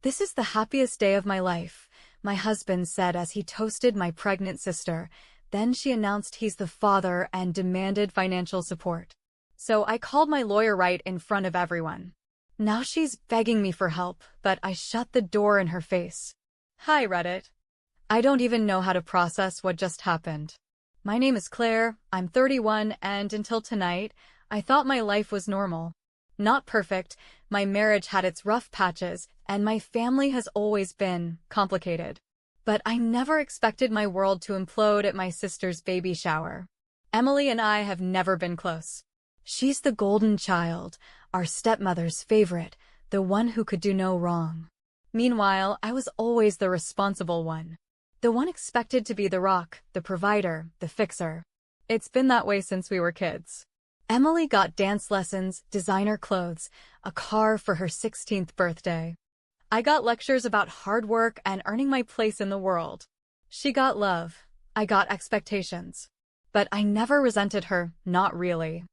"This is the happiest day of my life," my husband said as he toasted my pregnant sister. Then she announced he's the father and demanded financial support. So I called my lawyer right in front of everyone. Now she's begging me for help, but I shut the door in her face. Hi, Reddit. I don't even know how to process what just happened. My name is Claire, I'm 31, and until tonight, I thought my life was normal. Not perfect, my marriage had its rough patches, and my family has always been complicated. But I never expected my world to implode at my sister's baby shower. Emily and I have never been close. She's the golden child, our stepmother's favorite, the one who could do no wrong. Meanwhile, I was always the responsible one. The one expected to be the rock, the provider, the fixer. It's been that way since we were kids. Emily got dance lessons, designer clothes, a car for her 16th birthday. I got lectures about hard work and earning my place in the world. She got love. I got expectations. But I never resented her, not really.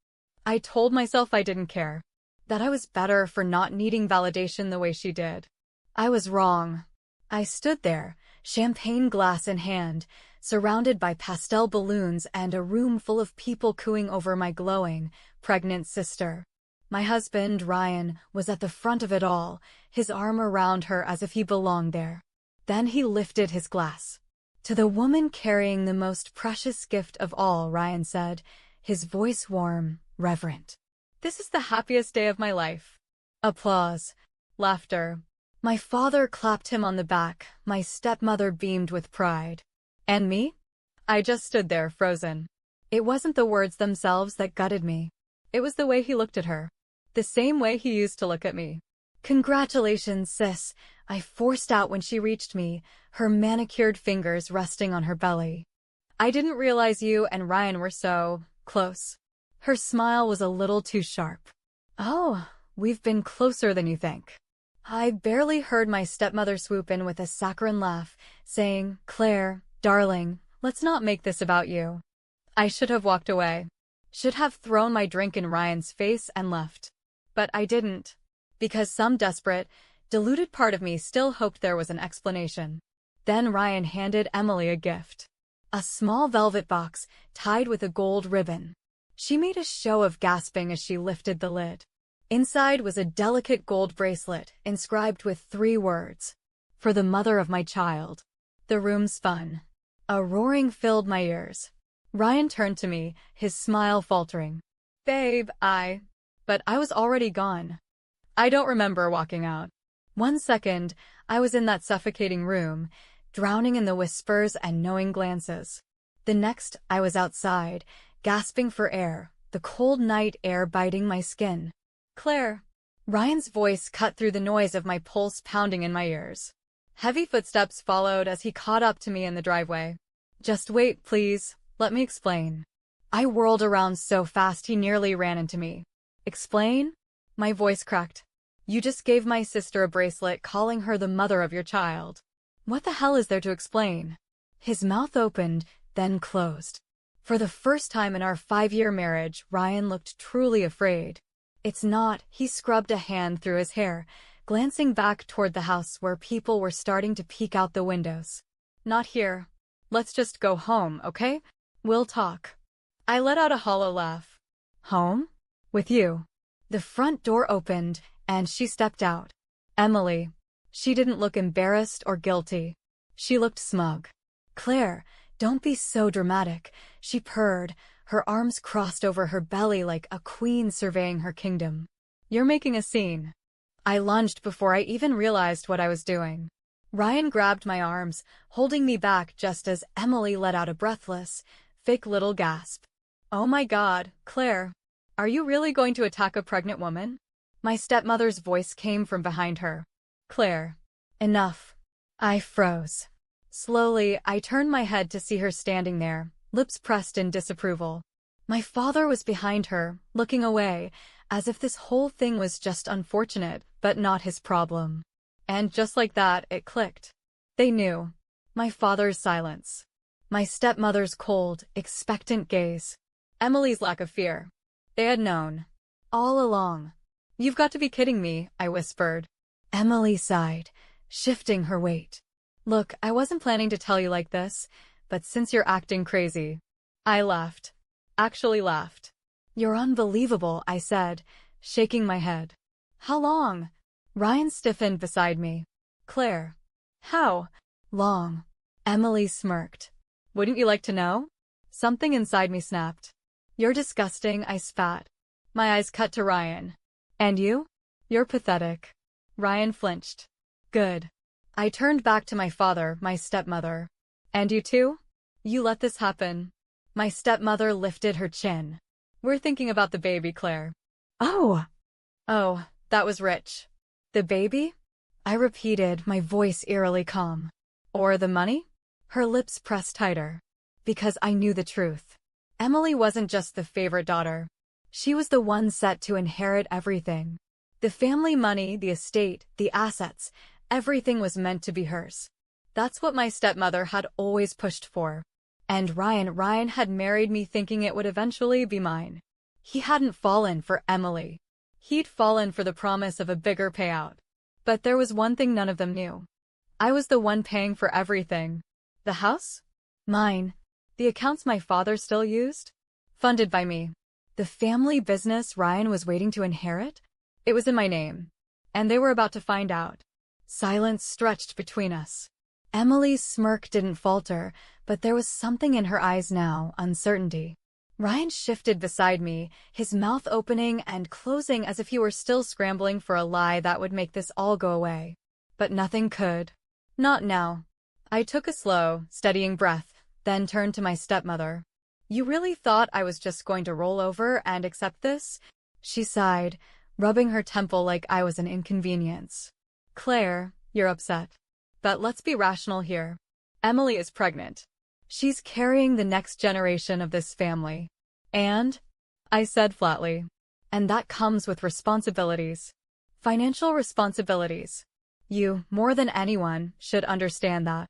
I told myself I didn't care, that I was better for not needing validation the way she did. I was wrong. I stood there, champagne glass in hand, surrounded by pastel balloons and a room full of people cooing over my glowing, pregnant sister. My husband, Ryan, was at the front of it all, his arm around her as if he belonged there. Then he lifted his glass. "To the woman carrying the most precious gift of all," Ryan said, his voice warm, reverent. "This is the happiest day of my life." Applause. Laughter. My father clapped him on the back, my stepmother beamed with pride. And me? I just stood there, frozen. It wasn't the words themselves that gutted me. It was the way he looked at her. The same way he used to look at me. "Congratulations, sis," I forced out when she reached me, her manicured fingers resting on her belly. "I didn't realize you and Ryan were so close." Her smile was a little too sharp. "Oh, we've been closer than you think." I barely heard my stepmother swoop in with a saccharine laugh, saying, "Claire, darling, let's not make this about you." I should have walked away. Should have thrown my drink in Ryan's face and left. But I didn't. Because some desperate, deluded part of me still hoped there was an explanation. Then Ryan handed Emily a gift. A small velvet box, tied with a gold ribbon. She made a show of gasping as she lifted the lid. Inside was a delicate gold bracelet, inscribed with 3 words. "For the mother of my child." The room spun. A roaring filled my ears. Ryan turned to me, his smile faltering. "Babe, But I was already gone. I don't remember walking out. One second, I was in that suffocating room, drowning in the whispers and knowing glances. The next, I was outside, gasping for air, the cold night air biting my skin. "Claire." Ryan's voice cut through the noise of my pulse pounding in my ears. Heavy footsteps followed as he caught up to me in the driveway. "Just wait, please. Let me explain." I whirled around so fast he nearly ran into me. "Explain?" My voice cracked. "You just gave my sister a bracelet calling her the mother of your child. What the hell is there to explain?" His mouth opened, then closed. For the first time in our 5-year marriage, Ryan looked truly afraid. "It's not," he scrubbed a hand through his hair, glancing back toward the house where people were starting to peek out the windows. "Not here. Let's just go home, okay? We'll talk." I let out a hollow laugh. "Home? With you?" The front door opened, and she stepped out. Emily. She didn't look embarrassed or guilty. She looked smug. "Claire, don't be so dramatic," she purred, her arms crossed over her belly like a queen surveying her kingdom. "You're making a scene." I lunged before I even realized what I was doing. Ryan grabbed my arms, holding me back just as Emily let out a breathless, fake little gasp. "Oh my God, Claire. Are you really going to attack a pregnant woman?" My stepmother's voice came from behind her. "Claire. Enough." I froze. Slowly, I turned my head to see her standing there, lips pressed in disapproval. My father was behind her, looking away, as if this whole thing was just unfortunate, but not his problem. And just like that, it clicked. They knew. My father's silence. My stepmother's cold, expectant gaze. Emily's lack of fear. They had known. All along. "You've got to be kidding me," I whispered. Emily sighed. shifting her weight. Look, I wasn't planning to tell you like this, but since you're acting crazy. I laughed. Actually laughed. You're unbelievable, I said, shaking my head. How long? Ryan stiffened beside me. Claire. How long? Emily smirked. Wouldn't you like to know? Something inside me snapped. You're disgusting, I spat. My eyes cut to Ryan. And you? You're pathetic. Ryan flinched. Good. I turned back to my father, my stepmother. And you too? You let this happen. My stepmother lifted her chin. We're thinking about the baby, Claire. Oh. Oh, that was rich. The baby? I repeated, my voice eerily calm. Or the money? Her lips pressed tighter. Because I knew the truth. Emily wasn't just the favorite daughter. She was the one set to inherit everything. The family money, the estate, the assets, everything was meant to be hers. That's what my stepmother had always pushed for. And Ryan had married me thinking it would eventually be mine. He hadn't fallen for Emily. He'd fallen for the promise of a bigger payout. But there was one thing none of them knew. I was the one paying for everything. The house? Mine. The accounts my father still used? Funded by me. The family business Ryan was waiting to inherit? It was in my name. And they were about to find out. Silence stretched between us. Emily's smirk didn't falter, but there was something in her eyes now, uncertainty. Ryan shifted beside me, his mouth opening and closing as if he were still scrambling for a lie that would make this all go away. But nothing could. Not now. I took a slow, steadying breath, then turned to my stepmother. You really thought I was just going to roll over and accept this? She sighed, rubbing her temple like I was an inconvenience. Claire, you're upset. But let's be rational here. Emily is pregnant. She's carrying the next generation of this family. And? I said flatly. And that comes with responsibilities. Financial responsibilities. You, more than anyone, should understand that.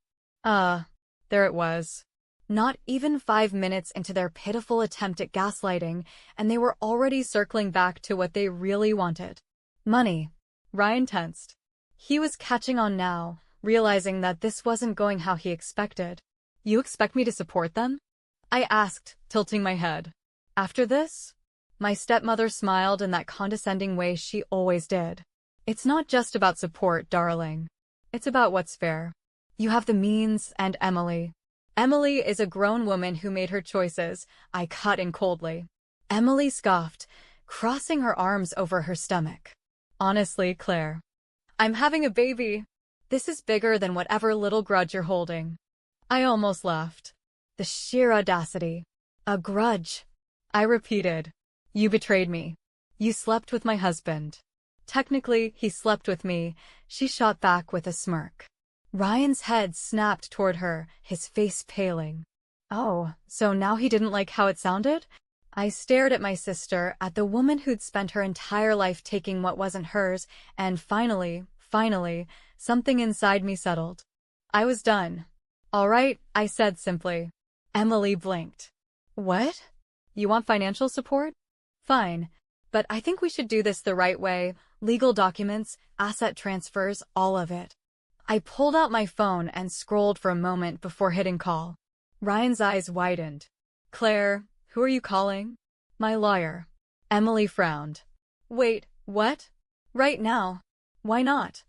There it was. Not even 5 minutes into their pitiful attempt at gaslighting, and they were already circling back to what they really wanted. Money. Ryan tensed. He was catching on now, realizing that this wasn't going how he expected. You expect me to support them? I asked, tilting my head. After this? My stepmother smiled in that condescending way she always did. It's not just about support, darling. It's about what's fair. You have the means, and Emily. Emily is a grown woman who made her choices, I cut in coldly. Emily scoffed, crossing her arms over her stomach. Honestly, Claire. I'm having a baby. This is bigger than whatever little grudge you're holding. I almost laughed. The sheer audacity. A grudge. I repeated. You betrayed me. You slept with my husband. Technically, he slept with me, she shot back with a smirk. Ryan's head snapped toward her, his face paling. Oh, so now he didn't like how it sounded? I stared at my sister, at the woman who'd spent her entire life taking what wasn't hers, and finally, something inside me settled. I was done. All right, I said simply. Emily blinked. What? You want financial support? Fine. But I think we should do this the right way. Legal documents, asset transfers, all of it. I pulled out my phone and scrolled for a moment before hitting call. Ryan's eyes widened. Claire, who are you calling? My lawyer. Emily frowned. Wait, what? Right now? Why not?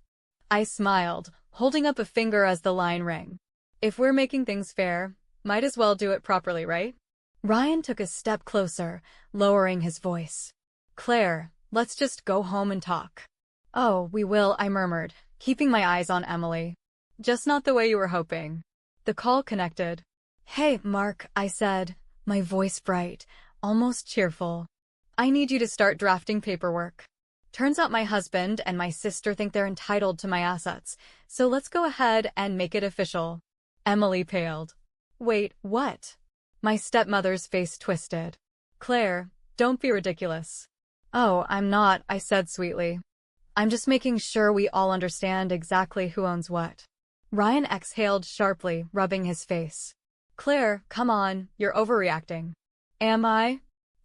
I smiled, holding up a finger as the line rang. If we're making things fair, might as well do it properly, right? Ryan took a step closer, lowering his voice. Claire, let's just go home and talk. Oh, we will, I murmured, keeping my eyes on Emily. Just not the way you were hoping. The call connected. Hey, Mark, I said, my voice bright, almost cheerful. I need you to start drafting paperwork. Turns out my husband and my sister think they're entitled to my assets, so let's go ahead and make it official. Emily paled. Wait, what? My stepmother's face twisted. Claire, don't be ridiculous. Oh, I'm not, I said sweetly. I'm just making sure we all understand exactly who owns what. Ryan exhaled sharply, rubbing his face. Claire, come on, you're overreacting. Am I?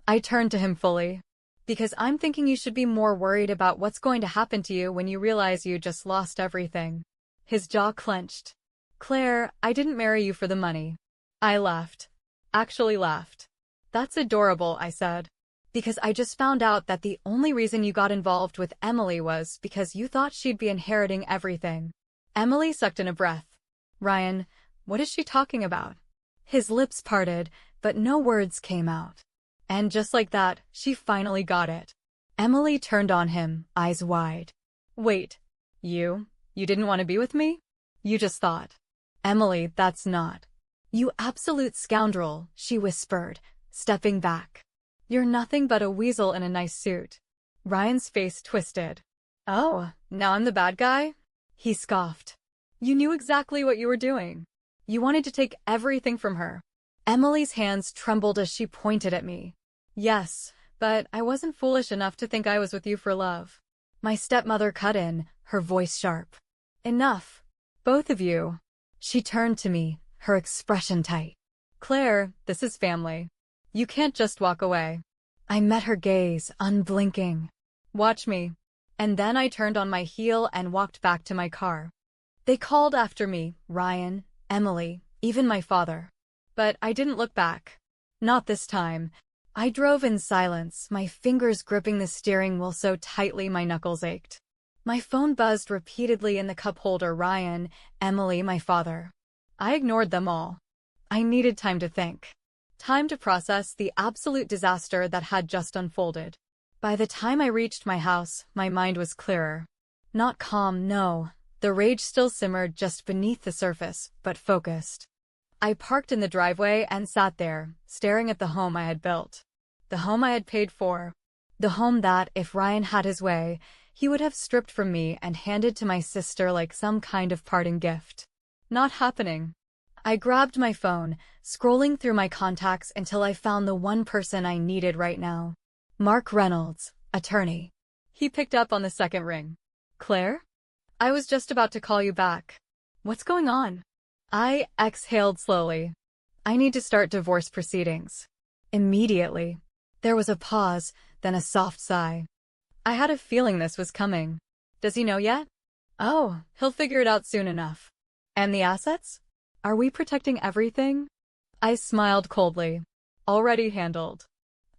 I turned to him fully. Because I'm thinking you should be more worried about what's going to happen to you when you realize you just lost everything. His jaw clenched. Claire, I didn't marry you for the money. I laughed. Actually laughed. That's adorable, I said. Because I just found out that the only reason you got involved with Emily was because you thought she'd be inheriting everything. Emily sucked in a breath. Ryan, what is she talking about? His lips parted, but no words came out. And just like that, she finally got it. Emily turned on him, eyes wide. Wait, you didn't want to be with me? You just thought. Emily, that's not. You absolute scoundrel, she whispered, stepping back. You're nothing but a weasel in a nice suit. Ryan's face twisted. Oh, now I'm the bad guy? He scoffed. You knew exactly what you were doing. You wanted to take everything from her. Emily's hands trembled as she pointed at me. Yes, but I wasn't foolish enough to think I was with you for love. My stepmother cut in, her voice sharp. Enough. Both of you. She turned to me, her expression tight. Claire, this is family. You can't just walk away. I met her gaze, unblinking. Watch me. And then I turned on my heel and walked back to my car. They called after me, Ryan, Emily, even my father. But I didn't look back. Not this time. I drove in silence, my fingers gripping the steering wheel so tightly my knuckles ached. My phone buzzed repeatedly in the cup holder. Ryan, Emily, my father. I ignored them all. I needed time to think. Time to process the absolute disaster that had just unfolded. By the time I reached my house, my mind was clearer. Not calm, no. The rage still simmered just beneath the surface, but focused. I parked in the driveway and sat there, staring at the home I had built. The home I had paid for. The home that, if Ryan had his way, he would have stripped from me and handed to my sister like some kind of parting gift. Not happening. I grabbed my phone, scrolling through my contacts until I found the one person I needed right now. Mark Reynolds, attorney. He picked up on the second ring. Claire? I was just about to call you back. What's going on? I exhaled slowly. I need to start divorce proceedings. Immediately. There was a pause, then a soft sigh. I had a feeling this was coming. Does he know yet? Oh, he'll figure it out soon enough. And the assets? Are we protecting everything? I smiled coldly. Already handled.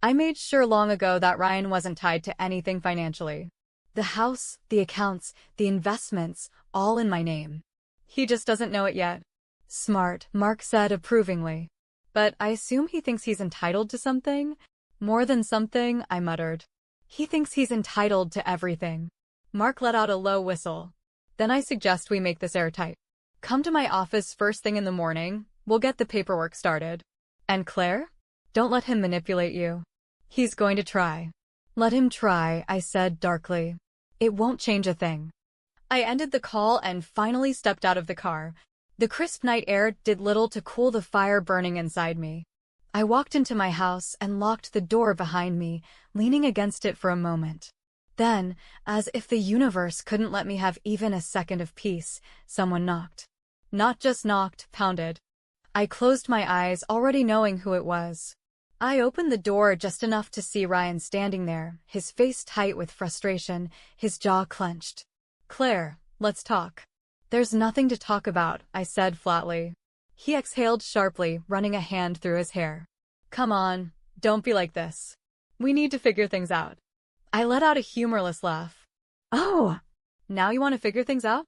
I made sure long ago that Ryan wasn't tied to anything financially. The house, the accounts, the investments, all in my name. He just doesn't know it yet. Smart, Mark said approvingly. But I assume he thinks he's entitled to something? More than something, I muttered. He thinks he's entitled to everything. Mark let out a low whistle. Then I suggest we make this airtight. Come to my office first thing in the morning, we'll get the paperwork started. And Claire? Don't let him manipulate you. He's going to try. Let him try, I said darkly. It won't change a thing. I ended the call and finally stepped out of the car. The crisp night air did little to cool the fire burning inside me. I walked into my house and locked the door behind me, leaning against it for a moment. Then, as if the universe couldn't let me have even a second of peace, someone knocked. Not just knocked, pounded. I closed my eyes, already knowing who it was. I opened the door just enough to see Ryan standing there, his face tight with frustration, his jaw clenched. Claire, let's talk. There's nothing to talk about, I said flatly. He exhaled sharply, running a hand through his hair. Come on, don't be like this. We need to figure things out. I let out a humorless laugh. Oh, now you want to figure things out?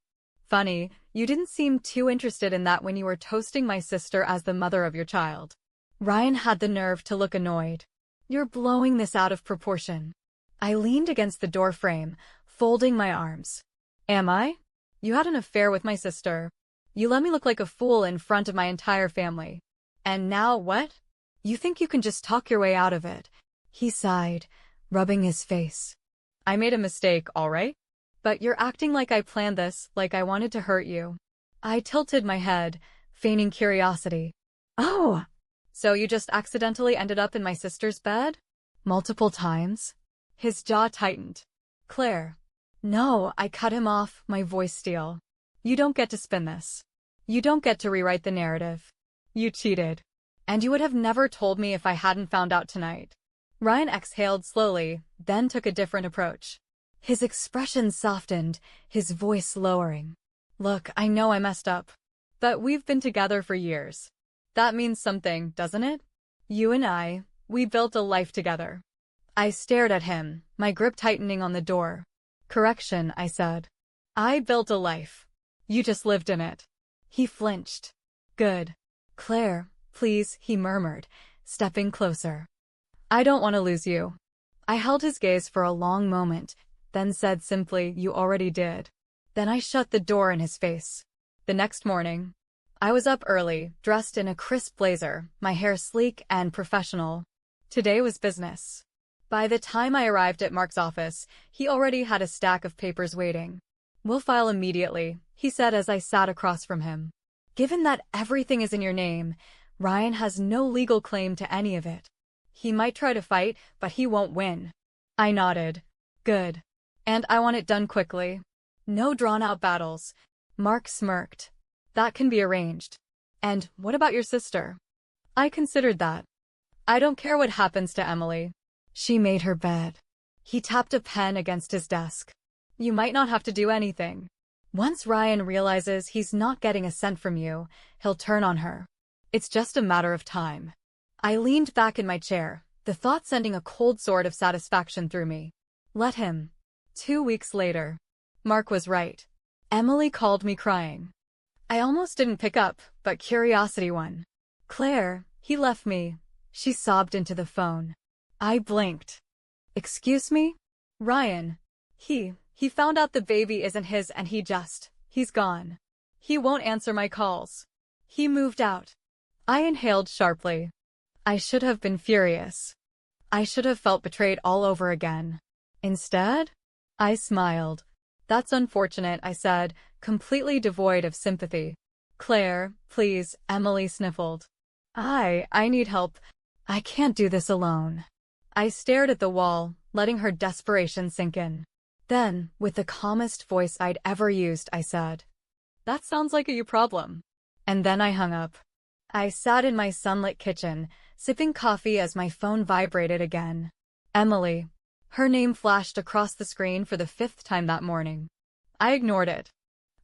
Funny, you didn't seem too interested in that when you were toasting my sister as the mother of your child. Ryan had the nerve to look annoyed. You're blowing this out of proportion. I leaned against the doorframe, folding my arms. Am I? You had an affair with my sister. You let me look like a fool in front of my entire family. And now what? You think you can just talk your way out of it? He sighed, rubbing his face. I made a mistake, all right? But you're acting like I planned this, like I wanted to hurt you. I tilted my head, feigning curiosity. Oh! So you just accidentally ended up in my sister's bed? Multiple times? His jaw tightened. Claire. No, I cut him off, my voice steel. You don't get to spin this. You don't get to rewrite the narrative. You cheated. And you would have never told me if I hadn't found out tonight. Ryan exhaled slowly, then took a different approach. His expression softened, his voice lowering. Look, I know I messed up. But we've been together for years. That means something, doesn't it? You and I, we built a life together. I stared at him, my grip tightening on the door. Correction, I said. I built a life. You just lived in it. He flinched. Good. Claire, please, he murmured, stepping closer. I don't want to lose you. I held his gaze for a long moment, then said simply, you already did. Then I shut the door in his face. The next morning, I was up early, dressed in a crisp blazer, my hair sleek and professional. Today was business. By the time I arrived at Mark's office, he already had a stack of papers waiting. We'll file immediately, he said as I sat across from him. Given that everything is in your name, Ryan has no legal claim to any of it. He might try to fight, but he won't win. I nodded. Good. And I want it done quickly. No drawn-out battles. Mark smirked. That can be arranged. And what about your sister? I considered that. I don't care what happens to Emily. She made her bed. He tapped a pen against his desk. You might not have to do anything. Once Ryan realizes he's not getting a cent from you, he'll turn on her. It's just a matter of time. I leaned back in my chair, the thought sending a cold sword of satisfaction through me. Let him. 2 weeks later. Mark was right. Emily called me crying. I almost didn't pick up, but curiosity won. Claire, he left me. She sobbed into the phone. I blinked. Excuse me? Ryan. He found out the baby isn't his and he's gone. He won't answer my calls. He moved out. I inhaled sharply. I should have been furious. I should have felt betrayed all over again. Instead, I smiled. That's unfortunate, I said, completely devoid of sympathy. Claire, please, Emily sniffled. I need help. I can't do this alone. I stared at the wall, letting her desperation sink in. Then, with the calmest voice I'd ever used, I said, that sounds like a you problem. And then I hung up. I sat in my sunlit kitchen, sipping coffee as my phone vibrated again. Emily. Her name flashed across the screen for the 5th time that morning. I ignored it.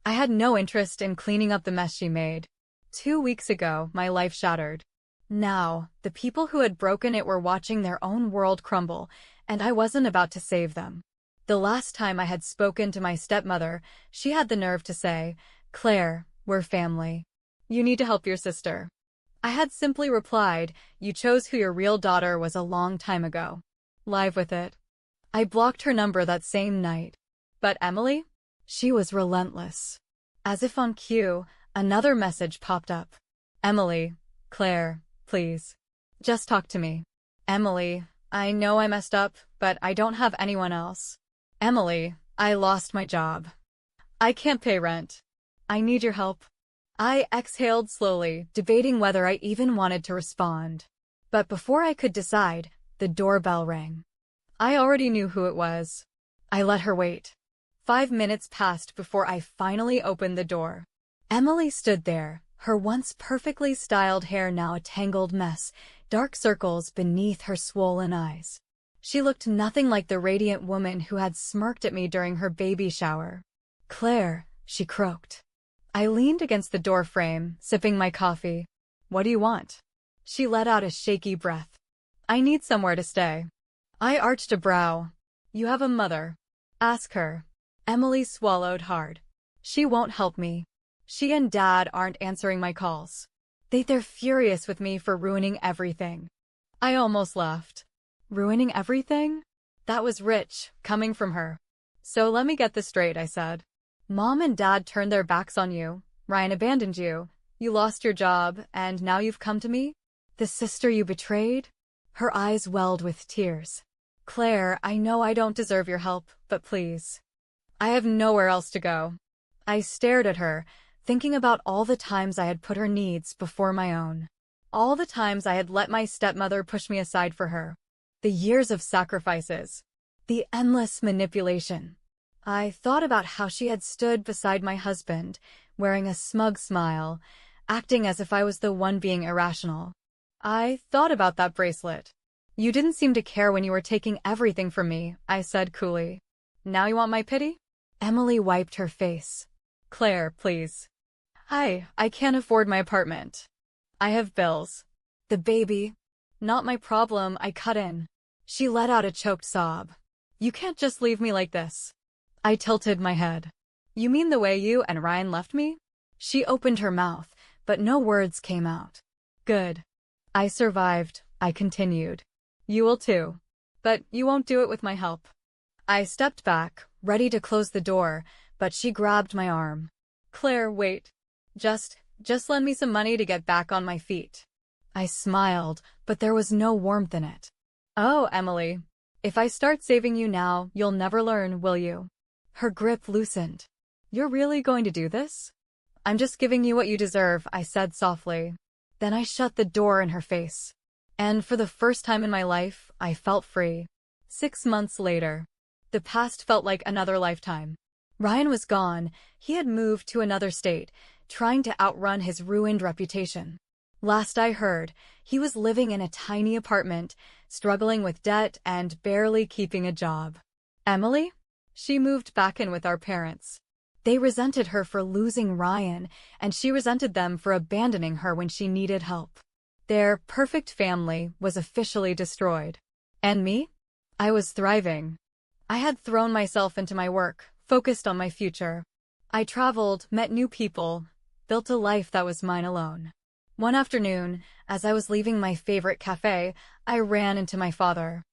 I had no interest in cleaning up the mess she made. 2 weeks ago, my life shattered. Now, the people who had broken it were watching their own world crumble, and I wasn't about to save them. The last time I had spoken to my stepmother, she had the nerve to say, Claire, we're family. You need to help your sister. I had simply replied, you chose who your real daughter was a long time ago. Live with it. I blocked her number that same night. But Emily? She was relentless. As if on cue, another message popped up. Emily, Claire, please. Just talk to me. Emily, I know I messed up, but I don't have anyone else. Emily, I lost my job. I can't pay rent. I need your help. I exhaled slowly, debating whether I even wanted to respond. But before I could decide, the doorbell rang. I already knew who it was. I let her wait. 5 minutes passed before I finally opened the door. Emily stood there, her once perfectly styled hair now a tangled mess, dark circles beneath her swollen eyes. She looked nothing like the radiant woman who had smirked at me during her baby shower. Claire, she croaked. I leaned against the door frame, sipping my coffee. What do you want? She let out a shaky breath. I need somewhere to stay. I arched a brow. You have a mother. Ask her. Emily swallowed hard. She won't help me. She and Dad aren't answering my calls. They're furious with me for ruining everything. I almost laughed. Ruining everything? That was rich, coming from her. So let me get this straight, I said. Mom and Dad turned their backs on you. Ryan abandoned you. You lost your job, and now you've come to me? The sister you betrayed? Her eyes welled with tears. Claire, I know I don't deserve your help, but please. I have nowhere else to go. I stared at her, thinking about all the times I had put her needs before my own. All the times I had let my stepmother push me aside for her. The years of sacrifices. The endless manipulation. I thought about how she had stood beside my husband, wearing a smug smile, acting as if I was the one being irrational. I thought about that bracelet. You didn't seem to care when you were taking everything from me, I said coolly. Now you want my pity? Emily wiped her face. Claire, please. I can't afford my apartment. I have bills. The baby. Not my problem, I cut in. She let out a choked sob. You can't just leave me like this. I tilted my head. You mean the way you and Ryan left me? She opened her mouth, but no words came out. Good. I survived, I continued. You will too. But you won't do it with my help. I stepped back, ready to close the door, but she grabbed my arm. Claire, wait. Just lend me some money to get back on my feet. I smiled, but there was no warmth in it. Oh, Emily. If I start saving you now, you'll never learn, will you? Her grip loosened. You're really going to do this? I'm just giving you what you deserve, I said softly. Then I shut the door in her face. And for the first time in my life, I felt free. 6 months later. The past felt like another lifetime. Ryan was gone. He had moved to another state, trying to outrun his ruined reputation. Last I heard, he was living in a tiny apartment, struggling with debt and barely keeping a job. Emily? She moved back in with our parents. They resented her for losing Ryan, and she resented them for abandoning her when she needed help. Their perfect family was officially destroyed. And me? I was thriving. I had thrown myself into my work, focused on my future. I traveled, met new people, built a life that was mine alone. One afternoon, as I was leaving my favorite cafe, I ran into my father.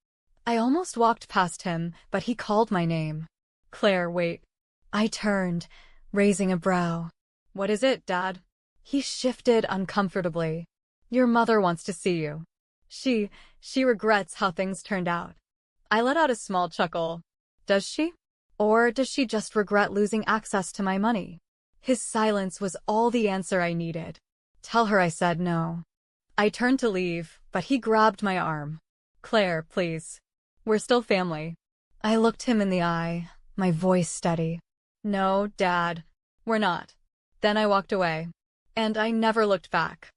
I almost walked past him, but he called my name. Claire, wait. I turned, raising a brow. What is it, Dad? He shifted uncomfortably. Your mother wants to see you. She regrets how things turned out. I let out a small chuckle. Does she? Or does she just regret losing access to my money? His silence was all the answer I needed. Tell her I said no. I turned to leave, but he grabbed my arm. Claire, please. We're still family. I looked him in the eye, my voice steady. No, Dad. We're not. Then I walked away. And I never looked back.